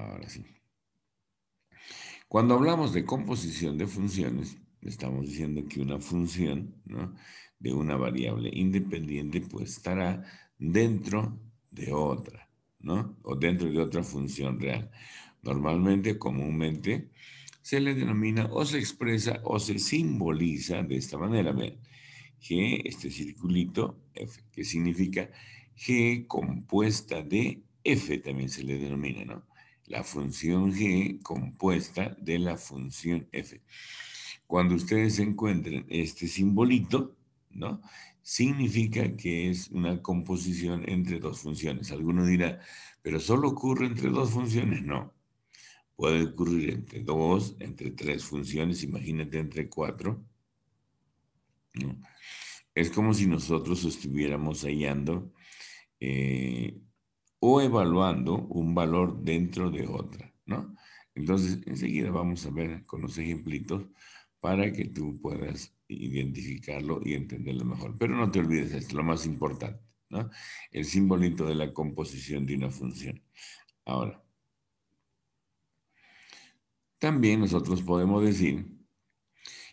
Ahora sí. Cuando hablamos de composición de funciones, estamos diciendo que una función, ¿no?, de una variable independiente pues estará dentro de otra, ¿no? O dentro de otra función real. Normalmente, comúnmente, se le denomina o se expresa o se simboliza de esta manera. Vean, G, este circulito, F, que significa G compuesta de F, también se le denomina, ¿no? La función G compuesta de la función F. Cuando ustedes encuentren este simbolito, ¿no?, significa que es una composición entre dos funciones. Alguno dirá, pero solo ocurre entre dos funciones. No, puede ocurrir entre dos, entre tres funciones, imagínate entre cuatro, ¿no? Es como si nosotros estuviéramos hallando o evaluando un valor dentro de otra, ¿no? Entonces, enseguida vamos a ver con los ejemplitos para que tú puedas identificarlo y entenderlo mejor. Pero no te olvides esto, lo más importante, ¿no? El simbolito de la composición de una función. Ahora, también nosotros podemos decir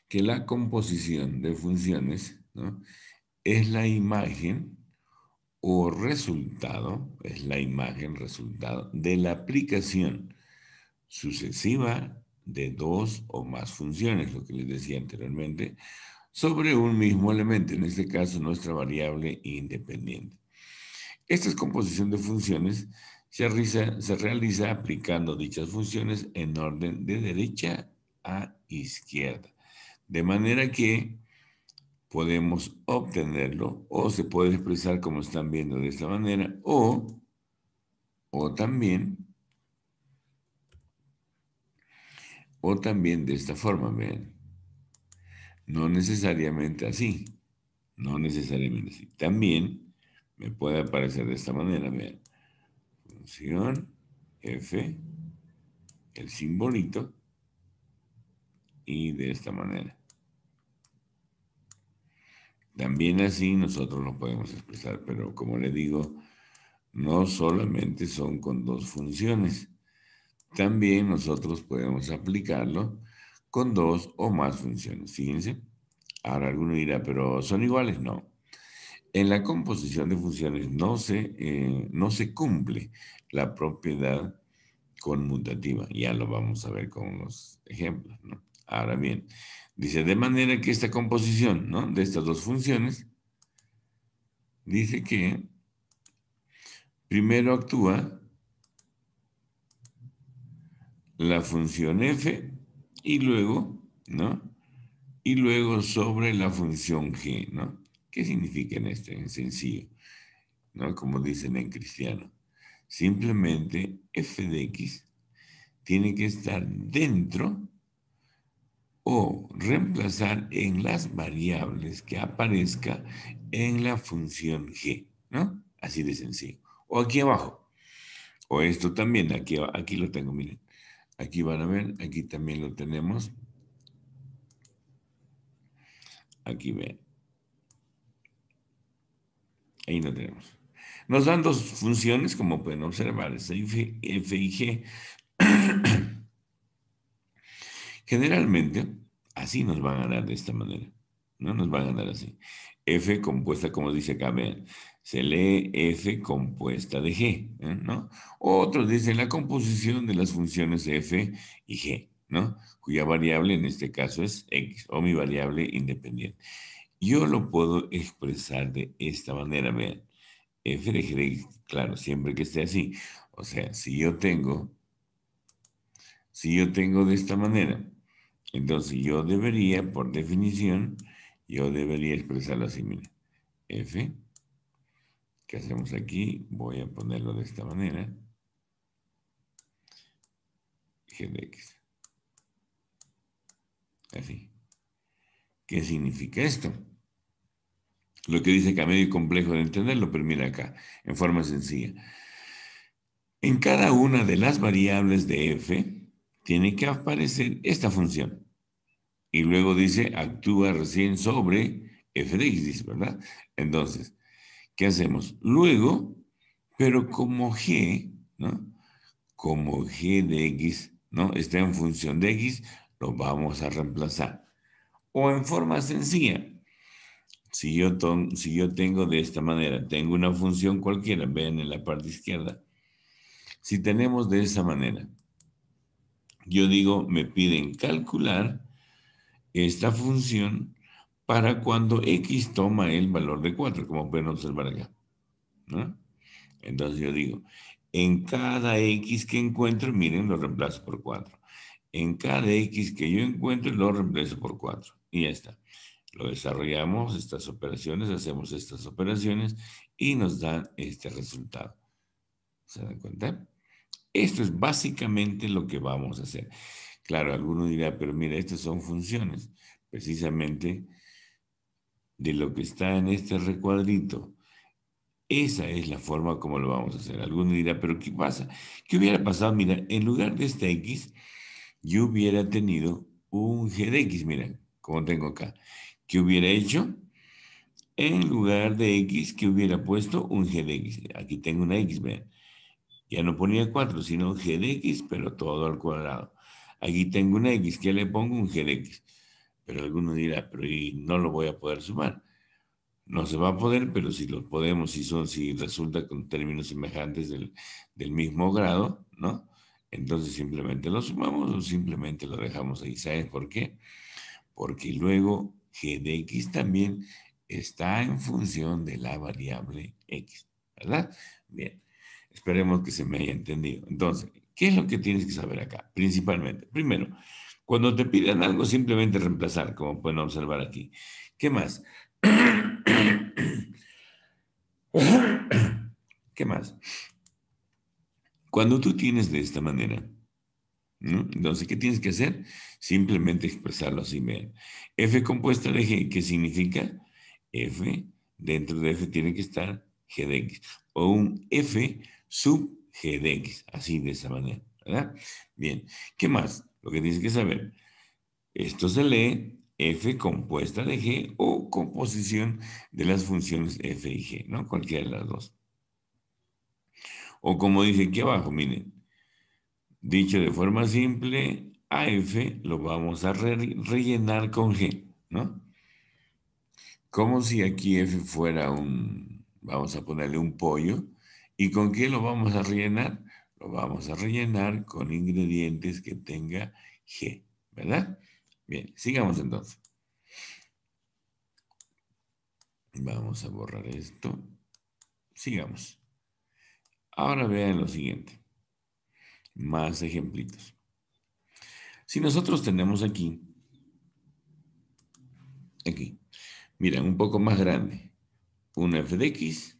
que la composición de funciones, ¿no?, es la imagen o resultado, es la imagen resultado de la aplicación sucesiva de dos o más funciones, lo que les decía anteriormente, sobre un mismo elemento, en este caso nuestra variable independiente. Esta composición de funciones se realiza aplicando dichas funciones en orden de derecha a izquierda, de manera que podemos obtenerlo o se puede expresar como están viendo de esta manera o también de esta forma, vean. No necesariamente así, no necesariamente así. También me puede aparecer de esta manera, vean. Función F, el simbolito, y de esta manera. También así nosotros lo podemos expresar, pero como le digo, no solamente son con dos funciones. También nosotros podemos aplicarlo con dos o más funciones. Fíjense. Ahora alguno dirá, pero ¿son iguales? No. En la composición de funciones no se cumple la propiedad conmutativa. Ya lo vamos a ver con unos ejemplos, ¿no? Ahora bien, dice, de manera que esta composición, ¿no?, de estas dos funciones, dice que primero actúa la función f y luego, ¿no?, y luego sobre la función g, ¿no? ¿Qué significa en este? En sencillo, ¿no? Como dicen en cristiano. Simplemente f de x tiene que estar dentro o reemplazar en las variables que aparezca en la función g, ¿no? Así de sencillo. O aquí abajo. O esto también, aquí lo tengo, miren. Aquí van a ver, aquí también lo tenemos. Aquí ven. Ahí lo tenemos. Nos dan dos funciones, como pueden observar, es f y g. Generalmente, así nos van a dar de esta manera. No nos van a dar así. F compuesta, como dice acá, vean, se lee F compuesta de G, ¿no? Otros dicen la composición de las funciones F y G, ¿no? Cuya variable en este caso es X, o mi variable independiente. Yo lo puedo expresar de esta manera, vean. F de G, claro, siempre que esté así. O sea, si yo tengo de esta manera, entonces yo debería, por definición, yo debería expresarlo así, mire. F, ¿qué hacemos aquí? Voy a ponerlo de esta manera. G de X. Así. ¿Qué significa esto? Lo que dice que a medio complejo de entenderlo, pero mira acá, en forma sencilla. En cada una de las variables de F tiene que aparecer esta función. Y luego dice, actúa recién sobre F de X, dice, ¿verdad? Entonces, ¿qué hacemos? Luego, pero como G, ¿no?, como g de x, ¿no? Está en función de x, lo vamos a reemplazar. O en forma sencilla, si yo tengo de esta manera, tengo una función cualquiera, ven en la parte izquierda. Si tenemos de esa manera, yo digo, me piden calcular esta función para cuando x toma el valor de 4, como pueden observar acá, ¿no? Entonces yo digo, en cada x que encuentro, miren, lo reemplazo por 4. En cada x que yo encuentro, lo reemplazo por 4. Y ya está. Lo desarrollamos, estas operaciones, hacemos estas operaciones y nos dan este resultado. ¿Se dan cuenta? Esto es básicamente lo que vamos a hacer. Claro, alguno dirá, pero mira, estas son funciones. Precisamente de lo que está en este recuadrito. Esa es la forma como lo vamos a hacer. Alguno dirá, pero ¿qué pasa? ¿Qué hubiera pasado? Mira, en lugar de esta x, yo hubiera tenido un g de x, mira, como tengo acá. ¿Qué hubiera hecho? En lugar de x, que hubiera puesto un g de x. Aquí tengo una x, vean. Ya no ponía 4, sino un g de x, pero todo al cuadrado. Aquí tengo una x, ¿qué le pongo? Un g de x. Pero alguno dirá, pero ¿y no lo voy a poder sumar? No se va a poder, pero si lo podemos, si resulta con términos semejantes del mismo grado, ¿no? Entonces simplemente lo sumamos o simplemente lo dejamos ahí. ¿Sabes por qué? Porque luego g de x también está en función de la variable x, ¿verdad? Bien, esperemos que se me haya entendido. Entonces, ¿qué es lo que tienes que saber acá? Principalmente, primero, cuando te pidan algo, simplemente reemplazar, como pueden observar aquí. ¿Qué más? ¿Qué más? Cuando tú tienes de esta manera, ¿no? Entonces, ¿qué tienes que hacer? Simplemente expresarlo así. Vean. F compuesta de G, ¿qué significa? F, dentro de F tiene que estar G de X. O un F sub G de X. Así, de esa manera. ¿Verdad? Bien. ¿Qué más? Lo que tienes que saber. Esto se lee F compuesta de G o composición de las funciones F y G, ¿no? Cualquiera de las dos. O como dice aquí abajo, miren, dicho de forma simple, a F lo vamos a rellenar con G, ¿no? Como si aquí F fuera vamos a ponerle un pollo. ¿Y con qué lo vamos a rellenar? Lo vamos a rellenar con ingredientes que tenga G, ¿verdad? Bien, sigamos entonces. Vamos a borrar esto. Sigamos. Ahora vean lo siguiente. Más ejemplitos. Si nosotros tenemos aquí, miren, un poco más grande, un f de x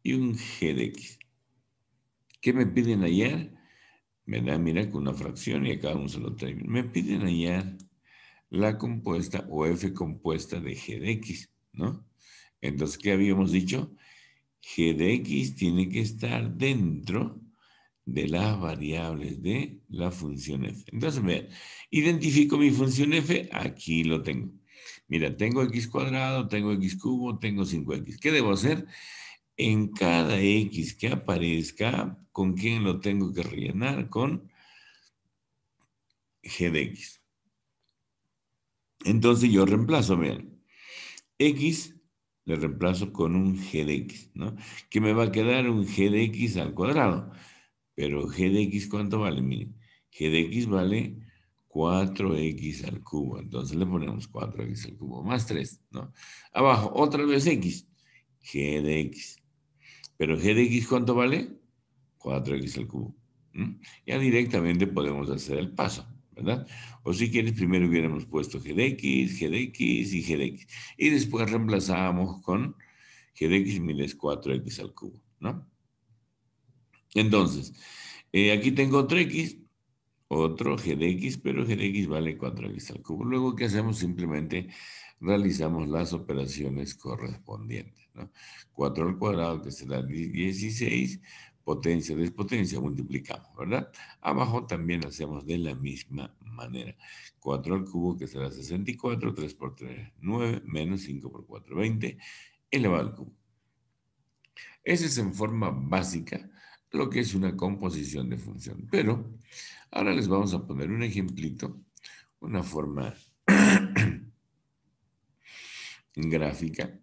y un g de x. ¿Qué me piden hallar? Me dan, mira, con una fracción y acá un solo término. Me piden hallar la compuesta o f compuesta de g de x, ¿no? Entonces, ¿qué habíamos dicho? G de x tiene que estar dentro de las variables de la función f. Entonces, vean, identifico mi función f, aquí lo tengo. Mira, tengo x cuadrado, tengo x cubo, tengo 5x. ¿Qué debo hacer? En cada x que aparezca, ¿con quién lo tengo que rellenar? Con g de x. Entonces yo reemplazo, vean, x le reemplazo con un g de x, ¿no? Que me va a quedar un g de x al cuadrado. Pero g de x, ¿cuánto vale? Miren, g de x vale 4x al cubo. Entonces le ponemos 4x al cubo más 3, ¿no? Abajo, otra vez x, g de x. Pero g de x, ¿cuánto vale? 4x al cubo. Ya directamente podemos hacer el paso, ¿verdad? O si quieres, primero hubiéramos puesto g de x y g de x. Y después reemplazamos con g de x, mira, es 4x al cubo, ¿no? Entonces, aquí tengo otro x, otro g de x, pero g de x vale 4x al cubo. Luego, ¿qué hacemos? Simplemente realizamos las operaciones correspondientes, ¿no? 4 al cuadrado, que será 16, potencia, despotencia, multiplicamos, ¿verdad? Abajo también hacemos de la misma manera. 4 al cubo, que será 64, 3 por 3, 9, menos 5 por 4, 20, elevado al cubo. Esa es en forma básica lo que es una composición de función. Pero ahora les vamos a poner un ejemplito, una forma gráfica,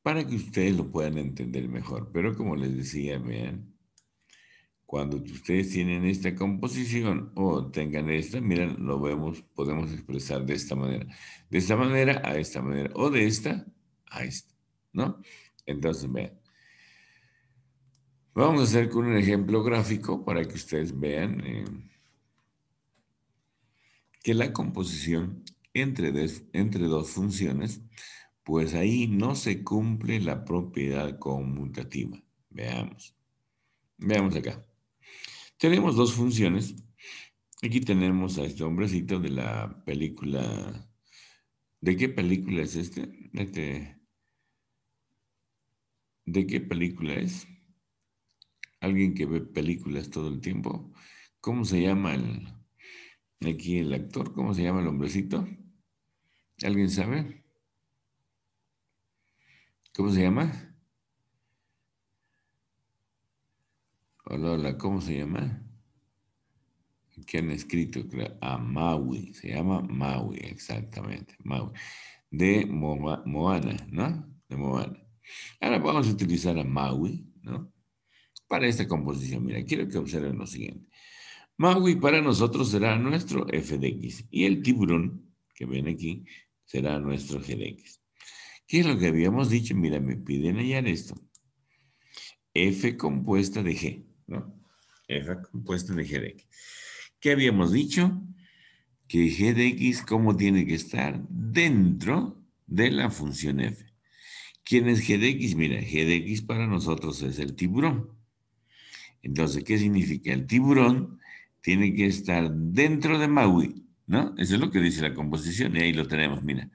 para que ustedes lo puedan entender mejor. Pero como les decía, vean, cuando ustedes tienen esta composición o tengan esta, miren, lo vemos, podemos expresar de esta manera. De esta manera a esta manera, o de esta a esta, ¿no? Entonces, vean. Vamos a hacer con un ejemplo gráfico para que ustedes vean que la composición entre dos funciones, pues ahí no se cumple la propiedad conmutativa. Veamos. Veamos acá. Tenemos dos funciones. Aquí tenemos a este hombrecito de la película. ¿De qué película es este? ¿De qué película es? ¿Alguien que ve películas todo el tiempo? ¿Cómo se llama aquí el actor? ¿Cómo se llama el hombrecito? ¿Alguien sabe? ¿Cómo se llama? Hola, hola, ¿cómo se llama? ¿Qué han escrito? A Maui, se llama Maui, exactamente, Maui. De Moana, ¿no? De Moana. Ahora vamos a utilizar a Maui, ¿no? Para esta composición. Mira, quiero que observen lo siguiente. Maui para nosotros será nuestro f de x y el tiburón, que ven aquí, será nuestro g de x. ¿Qué es lo que habíamos dicho? Mira, me piden hallar esto. F compuesta de g, ¿no? F compuesta de g de x. ¿Qué habíamos dicho? Que g de x, ¿cómo tiene que estar? Dentro de la función f. ¿Quién es g de x? Mira, g de x para nosotros es el tiburón. Entonces, ¿qué significa? El tiburón tiene que estar dentro de Maui, ¿no? Eso es lo que dice la composición y ahí lo tenemos, mira.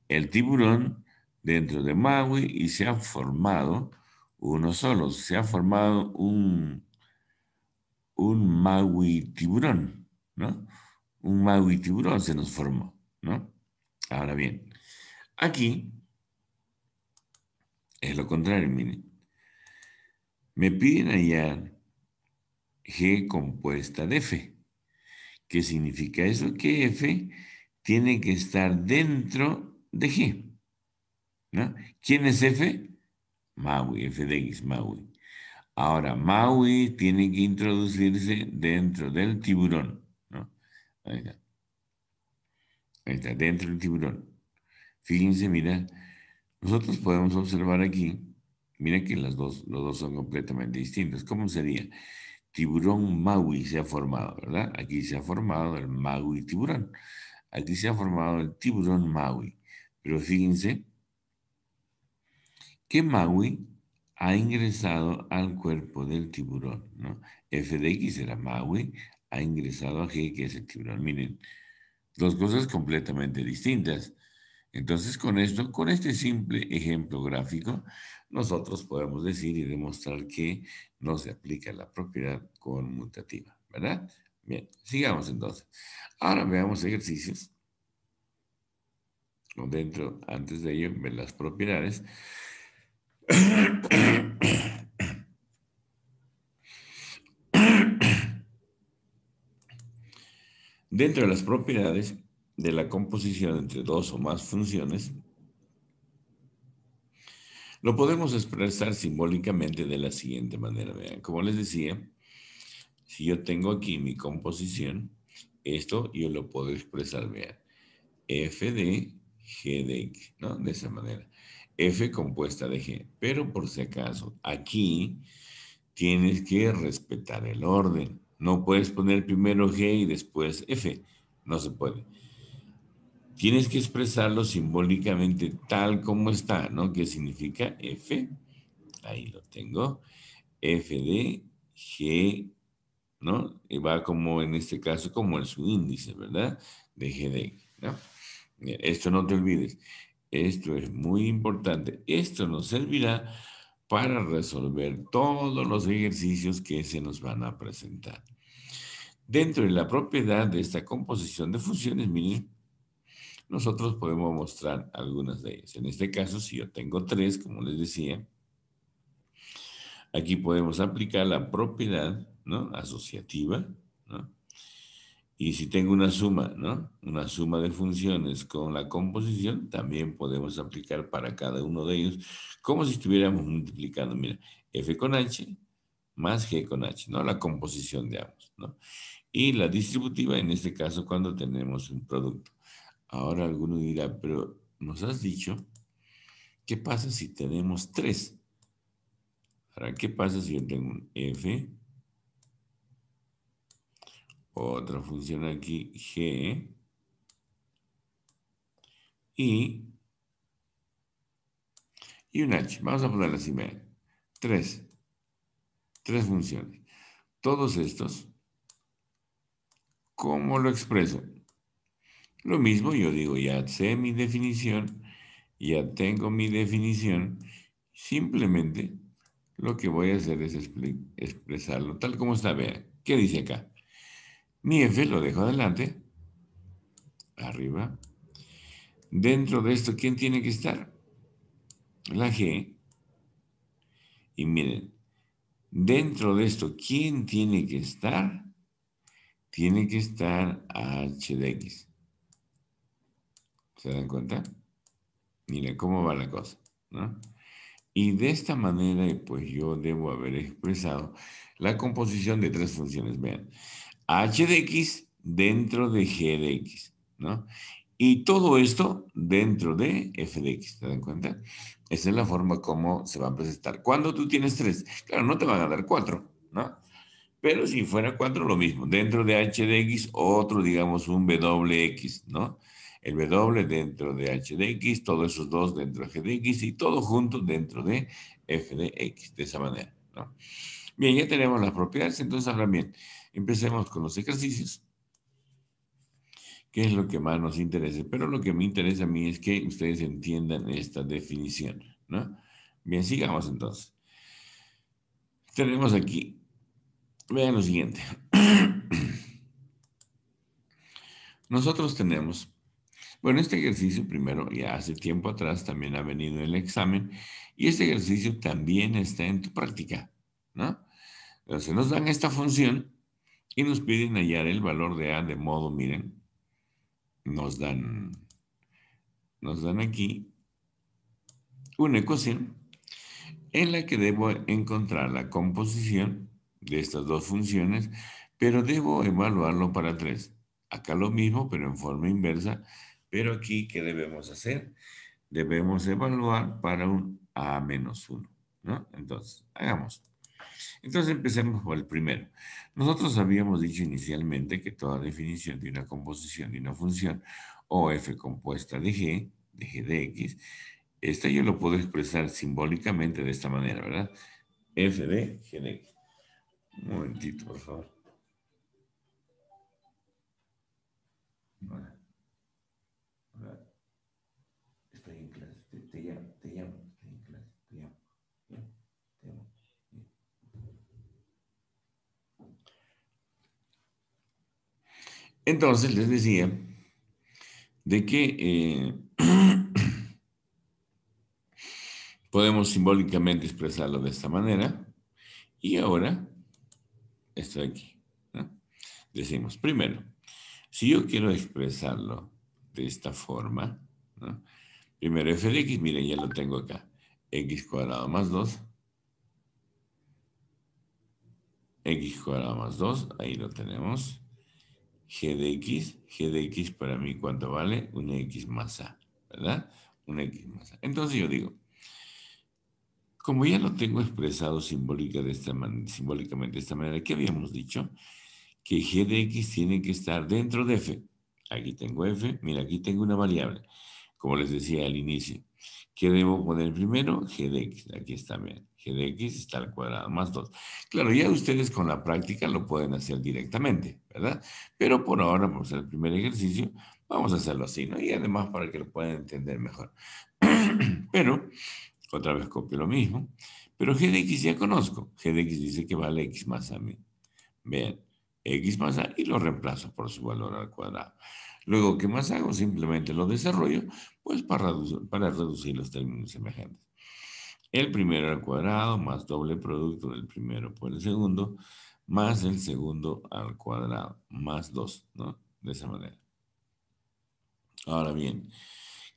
El tiburón dentro de Maui y se ha formado uno solo, se ha formado un Maui tiburón, ¿no? Un Maui tiburón se nos formó, ¿no? Ahora bien, aquí es lo contrario, miren. Me piden hallar G compuesta de F. ¿Qué significa eso? Que F tiene que estar dentro de G, ¿no? ¿Quién es F? Maui, F de X, Maui. Ahora, Maui tiene que introducirse dentro del tiburón, ¿no? Ahí está, dentro del tiburón. Fíjense, mira, nosotros podemos observar aquí, mira que los dos son completamente distintos. ¿Cómo sería? Tiburón Maui se ha formado, ¿verdad? Aquí se ha formado el Maui tiburón. Aquí se ha formado el tiburón Maui. Pero fíjense que Maui ha ingresado al cuerpo del tiburón, ¿no? F de X era Maui, ha ingresado a G, que es el tiburón. Miren, dos cosas completamente distintas. Entonces, con esto, con este simple ejemplo gráfico, nosotros podemos decir y demostrar que no se aplica la propiedad conmutativa, ¿verdad? Bien, sigamos entonces. Ahora veamos ejercicios. Dentro, antes de ello, ver las propiedades. Dentro de las propiedades de la composición entre dos o más funciones, lo podemos expresar simbólicamente de la siguiente manera. Vean, como les decía, si yo tengo aquí mi composición, esto yo lo puedo expresar, vean, f de g de x, ¿no? De esa manera. F compuesta de g. Pero por si acaso, aquí tienes que respetar el orden. No puedes poner primero G y después F. No se puede. Tienes que expresarlo simbólicamente tal como está, ¿no? ¿Qué significa F? Ahí lo tengo. F de G, ¿no? Y va como en este caso como el subíndice, ¿verdad? De G de X, ¿no? Esto no te olvides. Esto es muy importante. Esto nos servirá para resolver todos los ejercicios que se nos van a presentar. Dentro de la propiedad de esta composición de funciones, miren, nosotros podemos mostrar algunas de ellas. En este caso, si yo tengo tres, como les decía, aquí podemos aplicar la propiedad, ¿no? Asociativa, ¿no? Y si tengo una suma, ¿no? Una suma de funciones con la composición, también podemos aplicar para cada uno de ellos, como si estuviéramos multiplicando, mira, f con h más g con h, ¿no? La composición de ambos, ¿no? Y la distributiva, en este caso, cuando tenemos un producto. Ahora alguno dirá, pero nos has dicho, ¿qué pasa si tenemos tres? Ahora, ¿qué pasa si yo tengo un f, otra función aquí, g, y un h? Vamos a ponerla así, vean. Tres funciones. Todos estos, ¿cómo lo expreso? Lo mismo, yo digo, ya sé mi definición, ya tengo mi definición, simplemente lo que voy a hacer es expresarlo tal como está. Vean, ¿qué dice acá? Mi f lo dejo adelante, arriba. Dentro de esto, ¿quién tiene que estar? La g. Y miren, dentro de esto, ¿quién tiene que estar? Tiene que estar h de x. ¿Se dan cuenta? Miren cómo va la cosa, ¿no? Y de esta manera, pues yo debo haber expresado la composición de tres funciones. Vean, h de x dentro de g de x, ¿no? Y todo esto dentro de f de x, ¿te dan cuenta? Esa es la forma como se va a presentar. Cuando tú tienes tres, claro, no te van a dar cuatro, ¿no? Pero si fuera 4 lo mismo. Dentro de h de x, otro, digamos, un wx, ¿no? El w dentro de h de x, todos esos dos dentro de g de x y todo junto dentro de f de x, de esa manera, ¿no? Bien, ya tenemos las propiedades, entonces ahora bien, empecemos con los ejercicios, que es lo que más nos interesa. Pero lo que me interesa a mí es que ustedes entiendan esta definición, ¿no? Bien, sigamos entonces. Tenemos aquí, vean lo siguiente. Nosotros tenemos, bueno, este ejercicio primero, ya hace tiempo atrás también ha venido el examen, y este ejercicio también está en tu práctica, ¿no? Entonces nos dan esta función y nos piden hallar el valor de a de modo, miren, nos dan, nos dan aquí una ecuación en la que debo encontrar la composición de estas dos funciones, pero debo evaluarlo para tres. Acá lo mismo, pero en forma inversa. Pero aquí, ¿qué debemos hacer? Debemos evaluar para un a menos 1, ¿no? Entonces, hagamos. Entonces, empecemos por el primero. Nosotros habíamos dicho inicialmente que toda definición de una composición de una función o f compuesta de g de x, esta yo lo puedo expresar simbólicamente de esta manera, ¿verdad? F de g de x. Un momentito, por favor. Hola, hola. Estoy en clase. Te llamo, te llamo. Estoy en clase. Te llamo. ¿Ya? Te llamo. Entonces les decía de que podemos simbólicamente expresarlo de esta manera. Y ahora estoy aquí, ¿no? Decimos, primero, si yo quiero expresarlo de esta forma, ¿no? Primero f de x, miren, ya lo tengo acá. X cuadrado más 2, x cuadrado más 2, ahí lo tenemos. G de x para mí, ¿cuánto vale? Una x más a, ¿verdad? Una x más a. Entonces yo digo, como ya lo tengo expresado simbólicamente de esta manera, ¿qué habíamos dicho? Que g de x tiene que estar dentro de f. Aquí tengo f, mira, aquí tengo una variable, como les decía al inicio. ¿Qué debo poner primero? G de x, aquí está bien. G de x está al cuadrado más 2. Claro, ya ustedes con la práctica lo pueden hacer directamente, ¿verdad? Pero por ahora, vamos a hacer el primer ejercicio, vamos a hacerlo así, ¿no? Y además para que lo puedan entender mejor. Pero, otra vez copio lo mismo, pero g de x ya conozco. G de x dice que vale x más a mí. Vean, x más a y lo reemplazo por su valor al cuadrado. Luego, ¿qué más hago? Simplemente lo desarrollo, pues para reducir los términos semejantes. el primero al cuadrado más doble producto del primero por el segundo, más el segundo al cuadrado, más 2, ¿no? De esa manera. Ahora bien,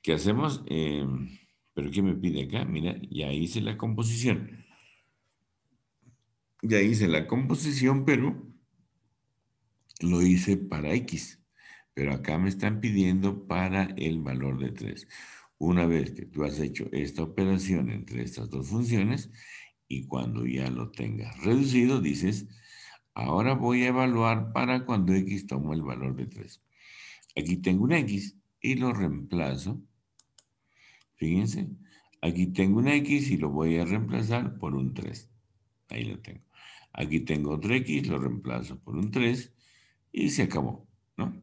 ¿qué hacemos? ¿Pero qué me pide acá? Mira, ya hice la composición. Ya hice la composición, pero lo hice para X. Pero acá me están pidiendo para el valor de 3. Una vez que tú has hecho esta operación entre estas dos funciones y cuando ya lo tengas reducido, dices, ahora voy a evaluar para cuando X tomo el valor de 3. Aquí tengo un X y lo reemplazo. Fíjense, aquí tengo un X y lo voy a reemplazar por un 3. Ahí lo tengo. Aquí tengo otro X, lo reemplazo por un 3 y se acabó, ¿no?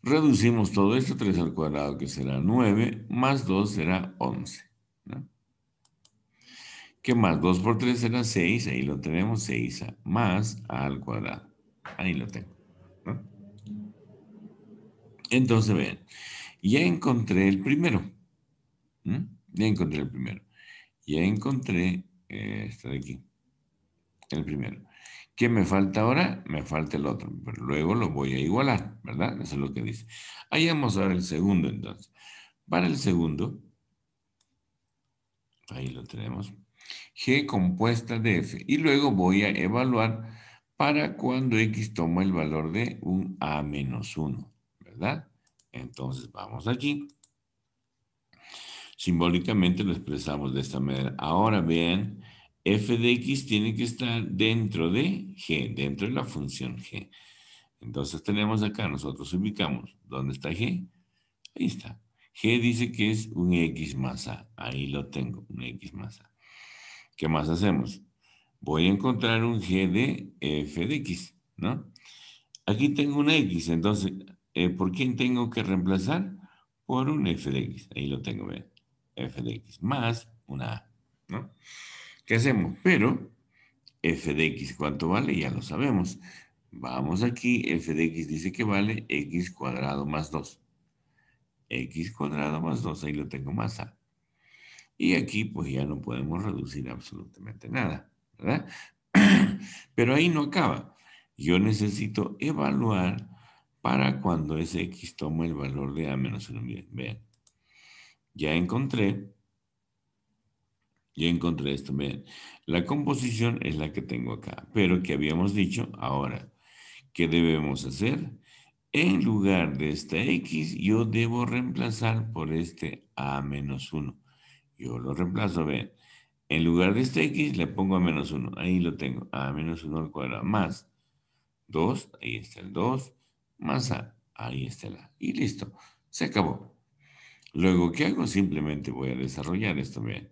Reducimos todo esto, 3 al cuadrado, que será 9, más 2 será 11, ¿no? ¿Qué más? 2 por 3 será 6, ahí lo tenemos, 6 más a al cuadrado. Ahí lo tengo, ¿no? Entonces, vean, ya encontré el primero. Ya encontré el primero. Ya encontré este de aquí, el primero. ¿Qué me falta ahora? Me falta el otro, pero luego lo voy a igualar, ¿verdad? Eso es lo que dice. Ahí vamos a ver el segundo, entonces. Para el segundo, ahí lo tenemos, G compuesta de F. Y luego voy a evaluar para cuando X toma el valor de un A menos 1, ¿verdad? Entonces vamos aquí. Simbólicamente lo expresamos de esta manera. Ahora vean, f de x tiene que estar dentro de g, dentro de la función g. Entonces tenemos acá, nosotros ubicamos, ¿dónde está g? Ahí está. G dice que es un x más a. Ahí lo tengo, un x más a. ¿Qué más hacemos? Voy a encontrar un g de f de x, ¿no? Aquí tengo una x, entonces, ¿por quién tengo que reemplazar? Por un f de x. Ahí lo tengo, vean. F de x más una a, ¿no? ¿Qué hacemos? Pero f de x, ¿cuánto vale? Ya lo sabemos. Vamos aquí, f de x dice que vale x cuadrado más 2. X cuadrado más 2, ahí lo tengo más a. Y aquí pues ya no podemos reducir absolutamente nada, ¿verdad? Pero ahí no acaba. Yo necesito evaluar para cuando ese x toma el valor de a menos 1. Miren, vean. Ya encontré, ya encontré esto. Vean. La composición es la que tengo acá. Pero que habíamos dicho, ahora, ¿qué debemos hacer? En lugar de esta x, yo debo reemplazar por este a menos 1. Yo lo reemplazo, vean. En lugar de este x le pongo a menos 1. Ahí lo tengo. A menos 1 al cuadrado más 2. Ahí está el 2. Más a. Ahí está el a. Y listo. Se acabó. Luego, ¿qué hago? Simplemente voy a desarrollar esto. Vean.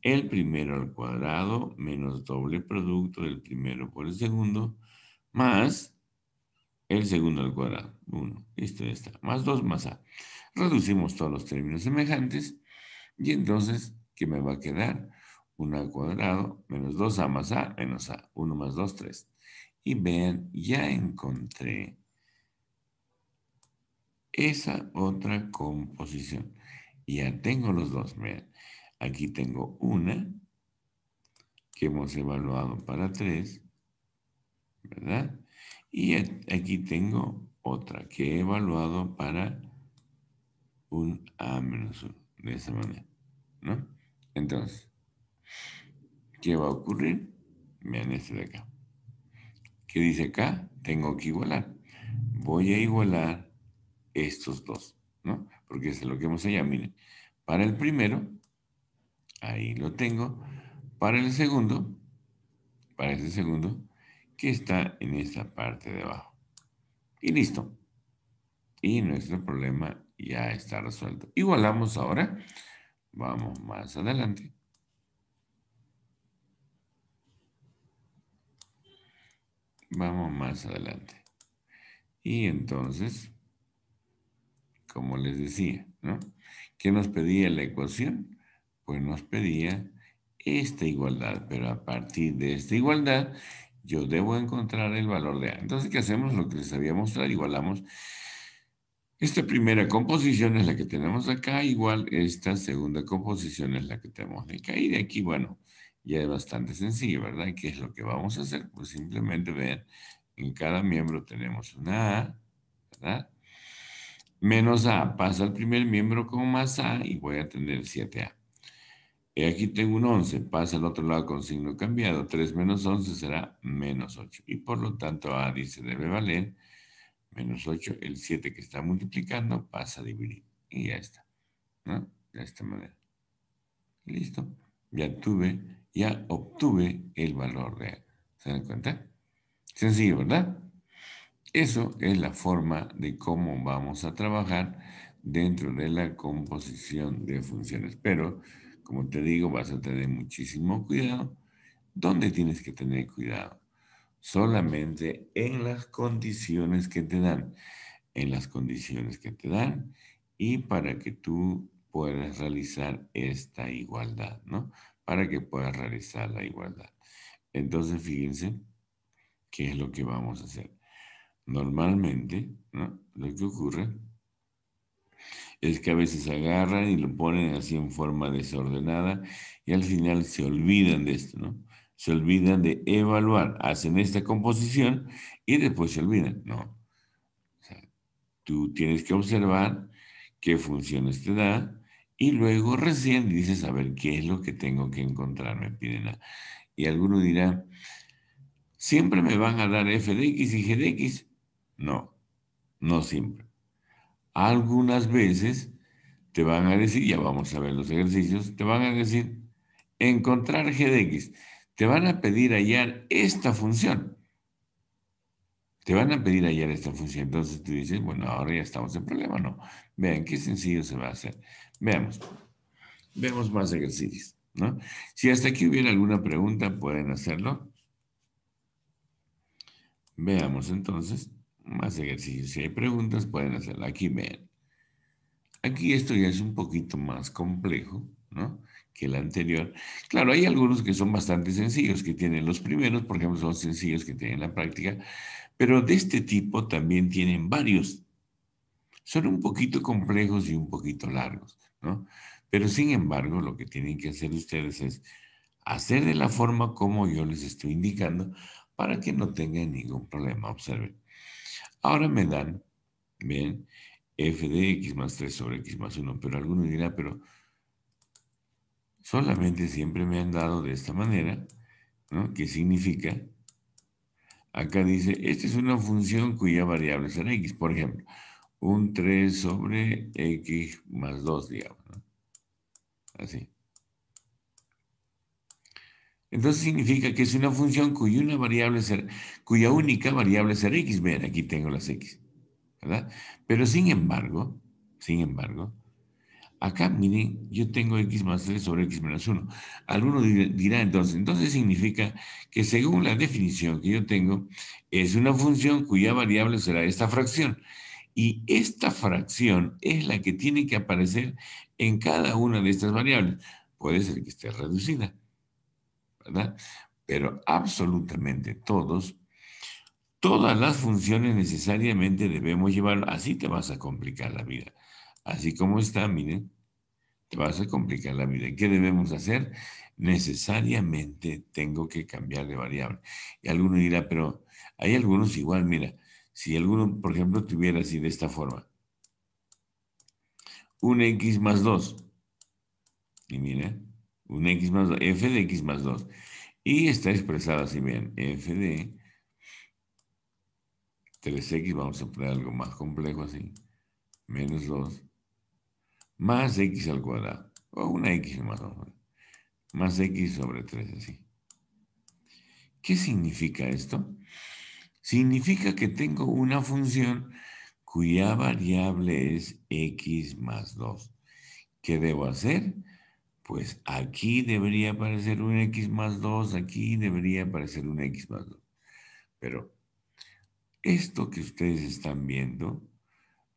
El primero al cuadrado menos doble producto del primero por el segundo más el segundo al cuadrado. 1. Listo, ya está. Más 2 más a. Reducimos todos los términos semejantes. Y entonces, ¿qué me va a quedar? 1 al cuadrado menos 2a más a menos a. 1 más 2, 3. Y vean, ya encontré esa otra composición. Ya tengo los dos. Vean, aquí tengo una que hemos evaluado para 3, ¿verdad? Y aquí tengo otra que he evaluado para un a menos 1, de esa manera, ¿no? Entonces, ¿qué va a ocurrir? Vean este de acá. ¿Qué dice acá? Tengo que igualar. Voy a igualar estos dos, ¿no? Porque es lo que hemos allá, miren. Para el primero, ahí lo tengo. Para el segundo, para ese segundo, que está en esta parte de abajo. Y listo. Y nuestro problema ya está resuelto. Igualamos ahora. Vamos más adelante. Vamos más adelante. Y entonces, como les decía, ¿no? ¿Qué nos pedía la ecuación? Pues nos pedía esta igualdad, pero a partir de esta igualdad yo debo encontrar el valor de A. Entonces, ¿qué hacemos? Lo que les había mostrado, igualamos Esta primera composición es la que tenemos acá, igual esta segunda composición es la que tenemos acá. Y de aquí, bueno, ya es bastante sencillo, ¿verdad? ¿Qué es lo que vamos a hacer? Pues simplemente vean, en cada miembro tenemos una A, ¿verdad? Menos A, pasa al primer miembro con más A y voy a tener 7A. Y aquí tengo un 11, pasa al otro lado con signo cambiado. 3 menos 11 será menos 8. Y por lo tanto A dice debe valer menos 8. El 7 que está multiplicando pasa a dividir. Y ya está, ¿no? De esta manera. Listo. Ya obtuve el valor real. ¿Se dan cuenta? Sencillo, ¿verdad? Eso es la forma de cómo vamos a trabajar dentro de la composición de funciones. Pero, como te digo, vas a tener muchísimo cuidado. ¿Dónde tienes que tener cuidado? Solamente en las condiciones que te dan. En las condiciones que te dan y para que tú puedas realizar esta igualdad, ¿no? Para que puedas realizar la igualdad. Entonces, fíjense qué es lo que vamos a hacer. Normalmente, ¿no? Lo que ocurre es que a veces agarran y lo ponen así en forma desordenada y al final se olvidan de esto, ¿no? Se olvidan de evaluar, hacen esta composición y después se olvidan. No, o sea, tú tienes que observar qué funciones te da y luego recién dices, a ver, ¿qué es lo que tengo que encontrar? Me piden y alguno dirá, ¿siempre me van a dar f de x y g de x? No, no siempre. Algunas veces te van a decir, ya vamos a ver los ejercicios, te van a decir, encontrar g de x. Te van a pedir hallar esta función. Te van a pedir hallar esta función. Entonces tú dices, bueno, ahora ya estamos en problema. No. Vean qué sencillo se va a hacer. Veamos. Veamos más ejercicios, ¿no? Si hasta aquí hubiera alguna pregunta, pueden hacerlo. Veamos entonces más ejercicios. Si hay preguntas, pueden hacerlo. Aquí vean. Aquí esto ya es un poquito más complejo, ¿no? Que el anterior. Claro, hay algunos que son bastante sencillos, que tienen los primeros, por ejemplo, son sencillos que tienen la práctica, pero de este tipo también tienen varios. Son un poquito complejos y un poquito largos, ¿no? Pero sin embargo, lo que tienen que hacer ustedes es hacer de la forma como yo les estoy indicando para que no tengan ningún problema. Observen. Ahora me dan, ven, f de x más 3 sobre x más 1, pero alguno dirá, pero solamente siempre me han dado de esta manera, ¿no? ¿Qué significa? Acá dice, esta es una función cuya variable será x, por ejemplo, un 3 sobre x más 2, digamos, ¿no? Así. Entonces significa que es una función cuya única variable será x. Vean, aquí tengo las x, ¿verdad? Pero sin embargo, acá miren, yo tengo x más 3 sobre x menos 1. Alguno dirá entonces significa que según la definición que yo tengo, es una función cuya variable será esta fracción. Y esta fracción es la que tiene que aparecer en cada una de estas variables. Puede ser que esté reducida, ¿verdad? Pero absolutamente todas las funciones necesariamente debemos llevarlo. Así te vas a complicar la vida. Así como está, miren, te vas a complicar la vida. ¿Y qué debemos hacer? Necesariamente tengo que cambiar de variable. Y alguno dirá, pero hay algunos igual, mira, si alguno, por ejemplo, tuviera así de esta forma, un x más 2, y mira, un x más 2, f de x más 2, y está expresado así, bien, f de 3x, vamos a poner algo más complejo así, menos 2, más x al cuadrado, o una x más x sobre 3, así. ¿Qué significa esto? Significa que tengo una función cuya variable es x más 2. ¿Qué debo hacer? Pues aquí debería aparecer un x más 2, aquí debería aparecer un x más 2. Pero esto que ustedes están viendo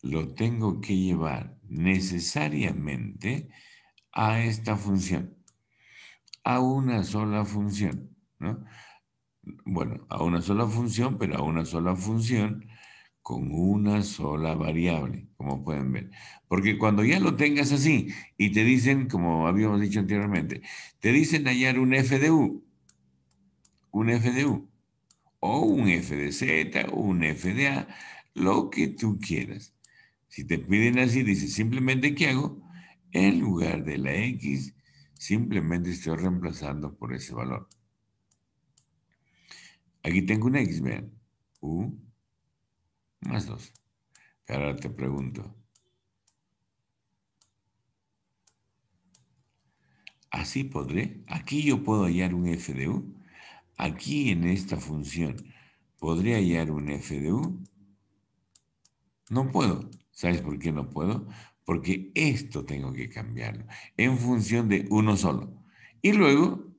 lo tengo que llevar necesariamente a esta función, a una sola función, ¿no? Bueno, a una sola función, pero a una sola función con una sola variable, como pueden ver. Porque cuando ya lo tengas así y te dicen, como habíamos dicho anteriormente, te dicen hallar un FDU, o un FDZ, o un FDA, lo que tú quieras. Si te piden así, dices, simplemente, ¿qué hago? En lugar de la X, simplemente estoy reemplazando por ese valor. Aquí tengo una X, vean. U más 2. Ahora te pregunto, ¿así podré? Aquí yo puedo hallar un FDU. Aquí en esta función, ¿podría hallar un FDU? No puedo. ¿Sabes por qué no puedo? Porque esto tengo que cambiarlo en función de uno solo. Y luego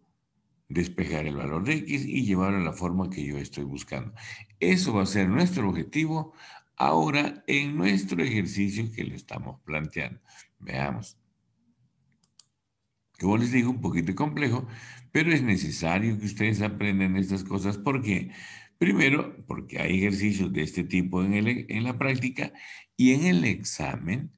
despejar el valor de X y llevarlo a la forma que yo estoy buscando. Eso va a ser nuestro objetivo ahora en nuestro ejercicio que le estamos planteando. Veamos. Como les digo, un poquito complejo, pero es necesario que ustedes aprendan estas cosas. ¿Por qué? Primero, porque hay ejercicios de este tipo en la práctica y en el examen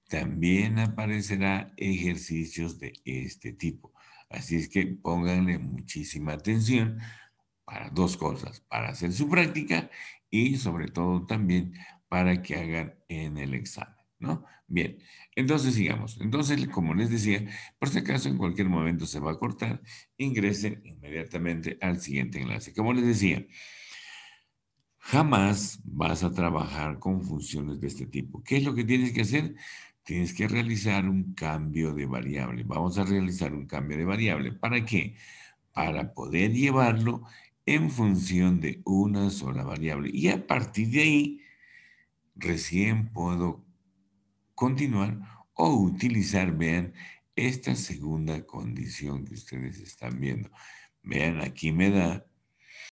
también aparecerá ejercicios de este tipo. Así es que pónganle muchísima atención para dos cosas, para hacer su práctica y sobre todo también para que hagan en el examen, ¿no? Bien, entonces sigamos. Entonces, como les decía, por si acaso en cualquier momento se va a cortar, ingresen inmediatamente al siguiente enlace. Como les decía, jamás vas a trabajar con funciones de este tipo. ¿Qué es lo que tienes que hacer? Tienes que realizar un cambio de variable. Vamos a realizar un cambio de variable. ¿Para qué? Para poder llevarlo en función de una sola variable. Y a partir de ahí, recién puedo continuar o utilizar, vean, esta segunda condición que ustedes están viendo. Vean, aquí me da